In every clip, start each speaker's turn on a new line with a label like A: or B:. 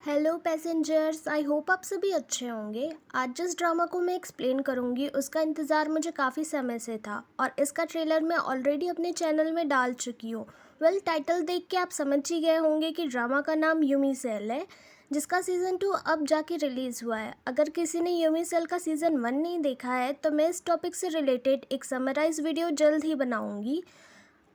A: Hello passengers, I hope आप सभी अच्छे होंगे। आज जिस ड्रामा को मैं एक्सप्लेन करूंगी उसका इंतज़ार मुझे काफ़ी समय से था और इसका ट्रेलर मैं ऑलरेडी अपने चैनल में डाल चुकी हूँ। टाइटल देख के आप समझ ही गए होंगे कि ड्रामा का नाम यूमी सेल है, जिसका सीज़न 2 अब जाके रिलीज़ हुआ है। अगर किसी ने यूमी सेल का सीज़न 1 नहीं देखा है तो मैं इस टॉपिक से रिलेटेड एक समराइज वीडियो जल्द ही बनाऊँगी।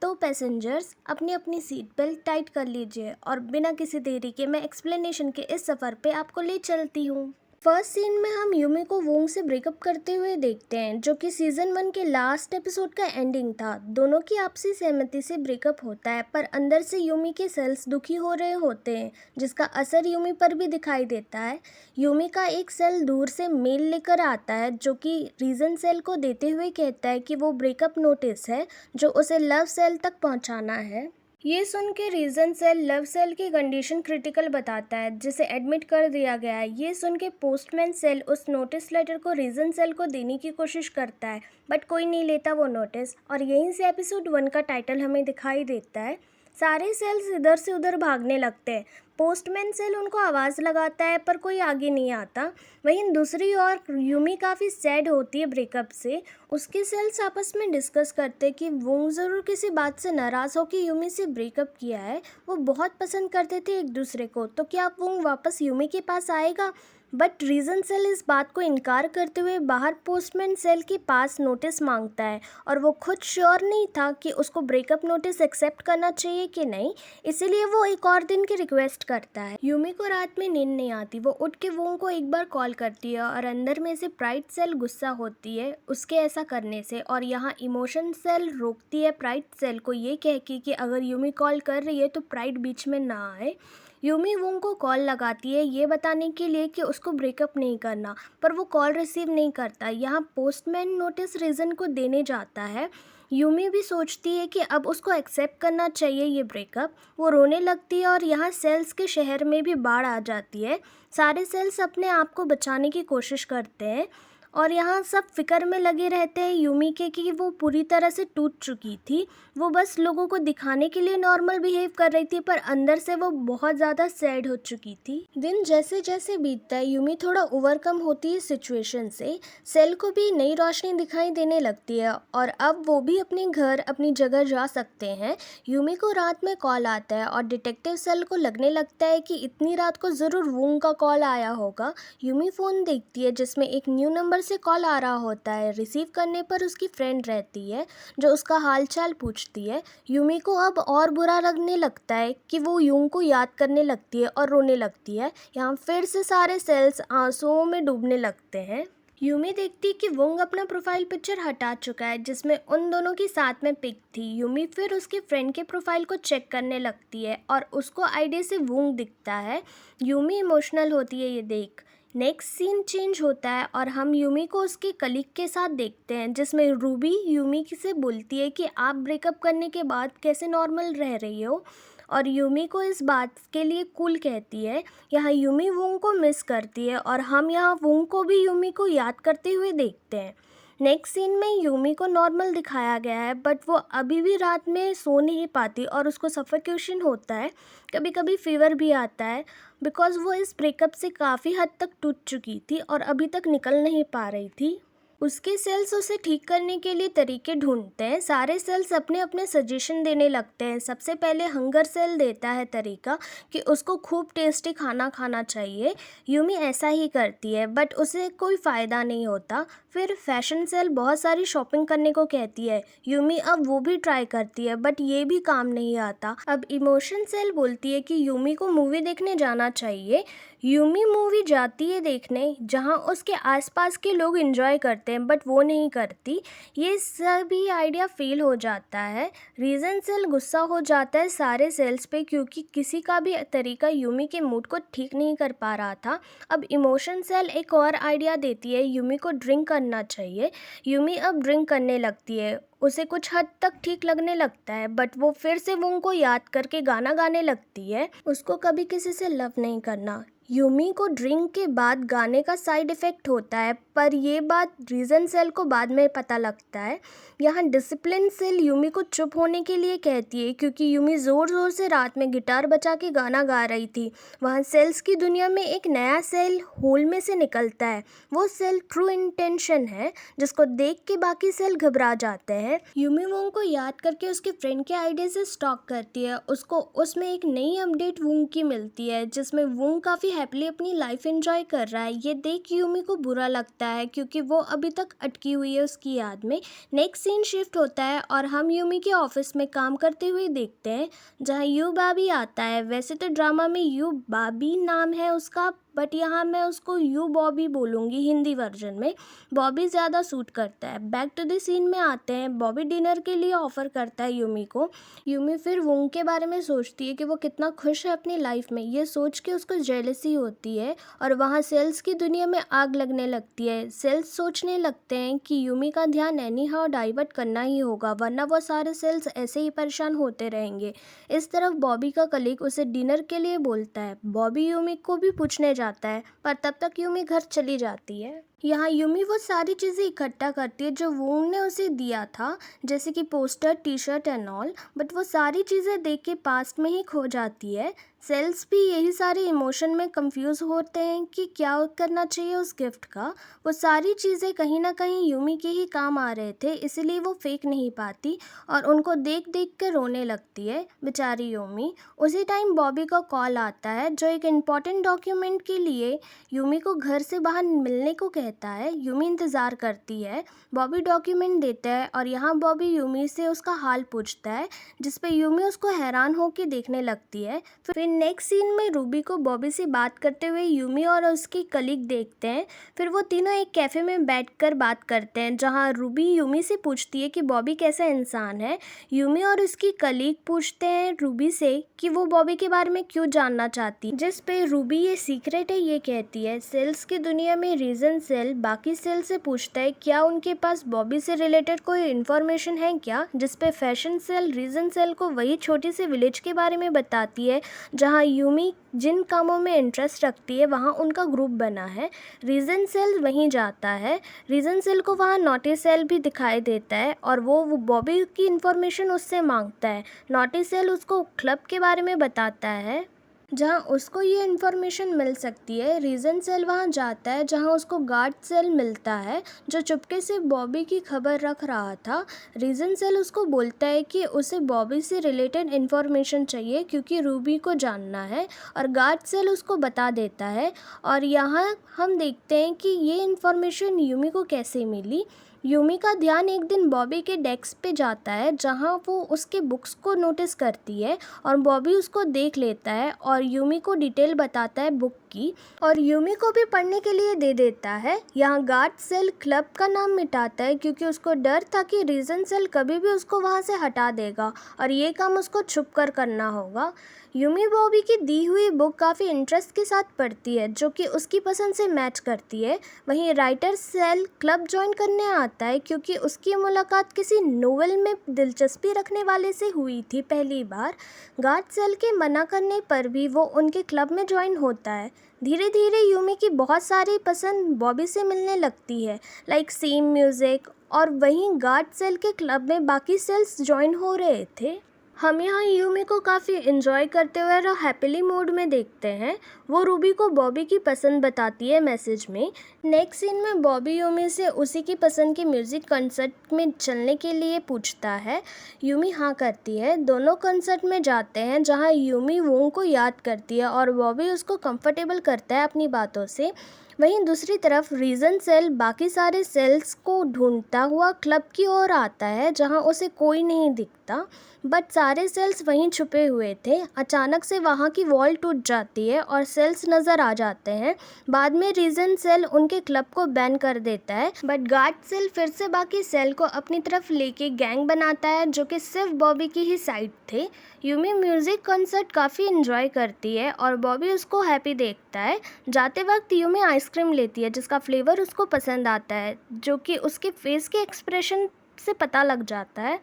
A: तो पैसेंजर्स अपनी अपनी सीट बेल्ट टाइट कर लीजिए और बिना किसी देरी के मैं एक्सप्लेनेशन के इस सफ़र पे आपको ले चलती हूँ। फर्स्ट सीन में हम यूमी को वोंग से ब्रेकअप करते हुए देखते हैं, जो कि सीज़न 1 के लास्ट एपिसोड का एंडिंग था। दोनों की आपसी सहमति से ब्रेकअप होता है, पर अंदर से यूमी के सेल्स दुखी हो रहे होते हैं, जिसका असर यूमी पर भी दिखाई देता है। यूमी का एक सेल दूर से मेल लेकर आता है, जो कि रीजन सेल को देते हुए कहता है कि वो ब्रेकअप नोटिस है जो उसे लव सेल तक पहुंचाना है। ये सुन के रीजन सेल लव सेल की कंडीशन क्रिटिकल बताता है, जिसे एडमिट कर दिया गया है। ये सुन के पोस्टमैन सेल उस नोटिस लेटर को रीजन सेल को देने की कोशिश करता है, बट कोई नहीं लेता वो नोटिस। और यहीं से एपिसोड 1 का टाइटल हमें दिखाई देता है। सारे सेल्स इधर से उधर भागने लगते हैं। पोस्टमैन सेल उनको आवाज़ लगाता है, पर कोई आगे नहीं आता। वहीं दूसरी ओर यूमी काफ़ी सैड होती है ब्रेकअप से। उसके सेल्स आपस में डिस्कस करते कि वो ज़रूर किसी बात से नाराज़ हो कि यूमी से ब्रेकअप किया है। वो बहुत पसंद करते थे एक दूसरे को, तो क्या वो वापस यूमी के पास आएगा? बट रीजन सेल इस बात को इनकार करते हुए बाहर पोस्टमैन सेल के पास नोटिस मांगता है, और वो खुद श्योर नहीं था कि उसको ब्रेकअप नोटिस एक्सेप्ट करना चाहिए कि नहीं, इसीलिए वो एक और दिन की रिक्वेस्ट करता है। यूमी को रात में नींद नहीं आती। वो उठ के वोंग को एक बार कॉल करती है और अंदर में से प्राइड सेल गुस्सा होती है उसके ऐसा करने से, और यहाँ इमोशन सेल रोकती है प्राइड सेल को ये कह के कि अगर यूमी कॉल कर रही है तो प्राइड बीच में ना आए। यूमी वोंग को कॉल लगाती है ये बताने के लिए कि उसको ब्रेकअप नहीं करना, पर वो कॉल रिसीव नहीं करता। यहाँ पोस्टमैन नोटिस रीजन को देने जाता है। यूमी भी सोचती है कि अब उसको एक्सेप्ट करना चाहिए ये ब्रेकअप। वो रोने लगती है और यहाँ सेल्स के शहर में भी बाढ़ आ जाती है। सारे सेल्स अपने आप को बचाने की कोशिश करते हैं और यहाँ सब फिक्र में लगे रहते हैं यूमी के कि वो पूरी तरह से टूट चुकी थी। वो बस लोगों को दिखाने के लिए नॉर्मल बिहेव कर रही थी, पर अंदर से वो बहुत ज़्यादा सैड हो चुकी थी। दिन जैसे जैसे बीतता है यूमी थोड़ा ओवरकम होती है सिचुएशन से। सेल को भी नई रोशनी दिखाई देने लगती है और अब वो भी अपने घर अपनी जगह जा सकते हैं। यूमी को रात में कॉल आता है और डिटेक्टिव सेल को लगने लगता है कि इतनी रात को ज़रूर वोंग का कॉल आया होगा। यूमी फ़ोन देखती है जिसमें एक न्यू नंबर से कॉल आ रहा होता है। रिसीव करने पर उसकी फ्रेंड रहती है जो उसका हालचाल पूछती है। यूमी को अब और बुरा लगने लगता है कि वो यूंग को याद करने लगती है और रोने लगती है। यहाँ फिर से सारे सेल्स आंसुओं में डूबने लगते हैं। यूमी देखती कि वोंग अपना प्रोफाइल पिक्चर हटा चुका है जिसमें उन दोनों की साथ में पिक थी। यूमी फिर उसके फ्रेंड के प्रोफाइल को चेक करने लगती है और उसको आईडी से वोंग दिखता है। यूमी इमोशनल होती है ये देख। नेक्स्ट सीन चेंज होता है और हम यूमी को उसके कलीग के साथ देखते हैं, जिसमें रूबी यूमी से बोलती है कि आप ब्रेकअप करने के बाद कैसे नॉर्मल रह रही हो, और यूमी को इस बात के लिए कूल कहती है। यहाँ यूमी वोंग को मिस करती है और हम यहाँ वोंग को भी यूमी को याद करते हुए देखते हैं। नेक्स्ट सीन में यूमी को नॉर्मल दिखाया गया है, बट वो अभी भी रात में सो नहीं पाती और उसको सफोकेशन होता है। कभी कभी फीवर भी आता है, बिकॉज़ वो इस ब्रेकअप से काफ़ी हद तक टूट चुकी थी और अभी तक निकल नहीं पा रही थी। उसके सेल्स उसे ठीक करने के लिए तरीके ढूंढते हैं। सारे सेल्स अपने अपने सजेशन देने लगते हैं। सबसे पहले हंगर सेल देता है तरीका कि उसको खूब टेस्टी खाना खाना चाहिए। यूमी ऐसा ही करती है, बट उसे कोई फ़ायदा नहीं होता। फिर फैशन सेल बहुत सारी शॉपिंग करने को कहती है। यूमी अब वो भी ट्राई करती है, बट ये भी काम नहीं आता। अब इमोशन सेल बोलती है कि यूमी को मूवी देखने जाना चाहिए। यूमी मूवी जाती है देखने जहाँ उसके आसपास के लोग एंजॉय करते हैं, बट वो नहीं करती। ये सभी आइडिया फेल हो जाता है। रीजन सेल गुस्सा हो जाता है सारे सेल्स पे, क्योंकि किसी का भी तरीका यूमी के मूड को ठीक नहीं कर पा रहा था। अब इमोशन सेल एक और आइडिया देती है, यूमी को ड्रिंक करना चाहिए। यूमी अब ड्रिंक करने लगती है। उसे कुछ हद तक ठीक लगने लगता है, बट वो फिर से वुंग को याद करके गाना गाने लगती है, उसको कभी किसी से लव नहीं करना। यूमी को ड्रिंक के बाद गाने का साइड इफ़ेक्ट होता है, पर ये बात रीज़न सेल को बाद में पता लगता है। यहाँ डिसिप्लिन सेल यूमी को चुप होने के लिए कहती है, क्योंकि यूमी ज़ोर ज़ोर से रात में गिटार बजा के गाना गा रही थी। वहाँ सेल्स की दुनिया में एक नया सेल होल में से निकलता है। वो सेल ट्रू इंटेंशन है, जिसको देख के बाकी सेल घबरा जाते हैं। यूमी वोंग को याद करके उसके फ्रेंड के आइडिया से स्टॉक करती है। उसको उसमें एक नई अपडेट वोंग की मिलती है, जिसमें वोंग काफ़ी हैप्पीली अपनी लाइफ एंजॉय कर रहा है। ये देख यूमी को बुरा लगता है, क्योंकि वो अभी तक अटकी हुई है उसकी याद में। नेक्स्ट सीन शिफ्ट होता है और हम यूमी के ऑफिस में काम करते हुए देखते हैं, जहाँ यू बाबी आता है। वैसे तो ड्रामा में यू बाबी नाम है उसका, बट यहाँ मैं उसको यू बॉबी बोलूँगी हिंदी वर्जन में। बॉबी ज़्यादा सूट करता है। बैक टू द सीन में आते हैं। बॉबी डिनर के लिए ऑफ़र करता है यूमी को। यूमी फिर वोंग के बारे में सोचती है कि वो कितना खुश है अपनी लाइफ में। ये सोच के उसको जेलसी होती है और वहाँ सेल्स की दुनिया में आग लगने लगती है। सेल्स सोचने लगते हैं कि यूमी का ध्यान एनी हाउ डाइवर्ट करना ही होगा, वरना वो सारे सेल्स ऐसे ही परेशान होते रहेंगे। इस तरफ बॉबी का कलीग उसे डिनर के लिए बोलता है। बॉबी यूमी को भी पूछने जाता है, पर तब तक यूमी घर चली जाती है। यहाँ यूमी वो सारी चीज़ें इकट्ठा करती है जो वोंग ने उसे दिया था, जैसे कि poster, T shirt and all, but वो सारी चीज़ें देख के पास्ट में ही खो जाती है। सेल्स भी यही सारे इमोशन में कंफ्यूज होते हैं कि क्या करना चाहिए उस गिफ्ट का। वो सारी चीज़ें कहीं ना कहीं यूमी के ही काम आ रहे थे, इसलिए वो फेंक नहीं पाती और उनको देख देख कर रोने लगती है बेचारी यूमी। उसी टाइम बॉबी का कॉल आता है, जो एक इम्पॉर्टेंट डॉक्यूमेंट के लिए यूमी को घर से बाहर मिलने को कहता है। यूमी इंतज़ार करती है। बॉबी डॉक्यूमेंट देता है और यहाँ बॉबी यूमी से उसका हाल पूछता है, जिस पे यूमी उसको हैरान होकर देखने लगती है। फिर नेक्स्ट सीन में रूबी को बॉबी से बात करते हुए यूमी और उसकी कलीग देखते हैं। फिर वो तीनों एक कैफ़े में बैठकर बात करते हैं, जहाँ रूबी यूमी से पूछती है कि बॉबी कैसा इंसान है। यूमी और उसकी कलीग पूछते हैं रूबी से कि वो बॉबी के बारे में क्यों जानना चाहती, जिस पे रूबी ये सीक्रेट है ये कहती है। सेल्स की दुनिया में रीजन सेल बाकी सेल से पूछता है क्या उनके पास बॉबी से रिलेटेड कोई इन्फॉर्मेशन है क्या, जिस पे फैशन सेल रीजन सेल को वही छोटी सी विलेज के बारे में बताती है जहाँ यूमी जिन कामों में इंटरेस्ट रखती है वहाँ उनका ग्रुप बना है। रीजन सेल वहीं जाता है। रीजन सेल को वहाँ नॉटी सेल भी दिखाई देता है और वो बॉबी की इन्फॉर्मेशन उससे मांगता है। नॉटी सेल उसको क्लब के बारे में बताता है जहाँ उसको ये इन्फॉर्मेशन मिल सकती है। रीजन सेल वहाँ जाता है जहाँ उसको गार्ड सेल मिलता है, जो चुपके से बॉबी की खबर रख रहा था। रीजन सेल उसको बोलता है कि उसे बॉबी से रिलेटेड इन्फॉर्मेशन चाहिए क्योंकि रूबी को जानना है, और गार्ड सेल उसको बता देता है। और यहाँ हम देखते हैं कि ये इन्फॉर्मेशन यूमी को कैसे मिली। यूमी का ध्यान एक दिन बॉबी के डेस्क पे जाता है, जहाँ वो उसके बुक्स को नोटिस करती है और बॉबी उसको देख लेता है और यूमी को डिटेल बताता है बुक की, और यूमी को भी पढ़ने के लिए दे देता है। यहाँ गार्ड सेल क्लब का नाम मिटाता है क्योंकि उसको डर था कि रीजन सेल कभी भी उसको वहाँ से हटा देगा और ये काम उसको छुप कर करना होगा। यूमी बॉबी की दी हुई बुक काफ़ी इंटरेस्ट के साथ पढ़ती है, जो कि उसकी पसंद से मैच करती है। वहीं राइटर सेल क्लब ज्वाइन करने आता है क्योंकि उसकी मुलाकात किसी नोवेल में दिलचस्पी रखने वाले से हुई थी पहली बार। गार्ड सेल के मना करने पर भी वो उनके क्लब में ज्वाइन होता है। धीरे धीरे यूमी की बहुत सारी पसंद बॉबी से मिलने लगती है, लाइक सेम म्यूज़िक, और वहीं गार्ड सेल के क्लब में बाकी सेल्स ज्वाइन हो रहे थे। हम यहाँ यूमी को काफ़ी इन्जॉय करते हुए और हैप्पीली मूड में देखते हैं। वो रूबी को बॉबी की पसंद बताती है मैसेज में। नेक्स्ट सीन में बॉबी यूमी से उसी की पसंद के म्यूज़िक कंसर्ट में चलने के लिए पूछता है। यूमी हाँ करती है। दोनों कंसर्ट में जाते हैं, जहाँ यूमी वोंग को याद करती है और बॉबी उसको कंफर्टेबल करता है अपनी बातों से। वहीं दूसरी तरफ रीजन सेल बाकी सारे सेल्स को ढूंढता हुआ क्लब की ओर आता है, जहां उसे कोई नहीं दिखता, बट सारे सेल्स वहीं छुपे हुए थे। अचानक से वहां की वॉल टूट जाती है और सेल्स नज़र आ जाते हैं। बाद में रीजन सेल उनके क्लब को बैन कर देता है, बट गार्ड सेल फिर से बाकी सेल को अपनी तरफ लेके गैंग बनाता है, जो कि सिर्फ बॉबी की ही साइड थे। यूमी म्यूज़िक कॉन्सर्ट काफ़ी इन्जॉय करती है और बॉबी उसको हैप्पी देखता है। जाते वक्त यूमी आइसक्रीम लेती है जिसका फ्लेवर उसको पसंद आता है, जो कि उसके फेस के एक्सप्रेशन से पता लग जाता है।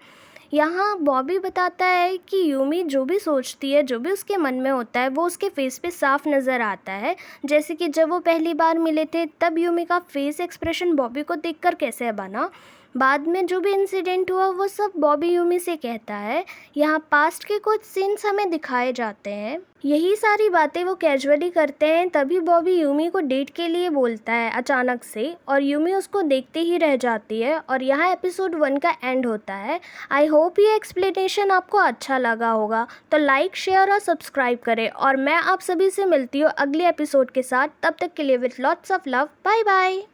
A: यहाँ बॉबी बताता है कि यूमी जो भी सोचती है, जो भी उसके मन में होता है, वो उसके फेस पे साफ नज़र आता है। जैसे कि जब वो पहली बार मिले थे तब यूमी का फेस एक्सप्रेशन बॉबी को देखकर कैसे बना। बाद में जो भी इंसिडेंट हुआ वो सब बॉबी यूमी से कहता है। यहाँ पास्ट के कुछ सीन्स हमें दिखाए जाते हैं। यही सारी बातें वो कैजुअली करते हैं, तभी बॉबी यूमी को डेट के लिए बोलता है अचानक से, और यूमी उसको देखते ही रह जाती है। और यहाँ एपिसोड 1 का एंड होता है। आई होप ये एक्सप्लेनेशन आपको अच्छा लगा होगा, तो लाइक, शेयर और सब्सक्राइब करें। और मैं आप सभी से मिलती हूँ अगले एपिसोड के साथ। तब तक के लिए with lots of love, bye bye.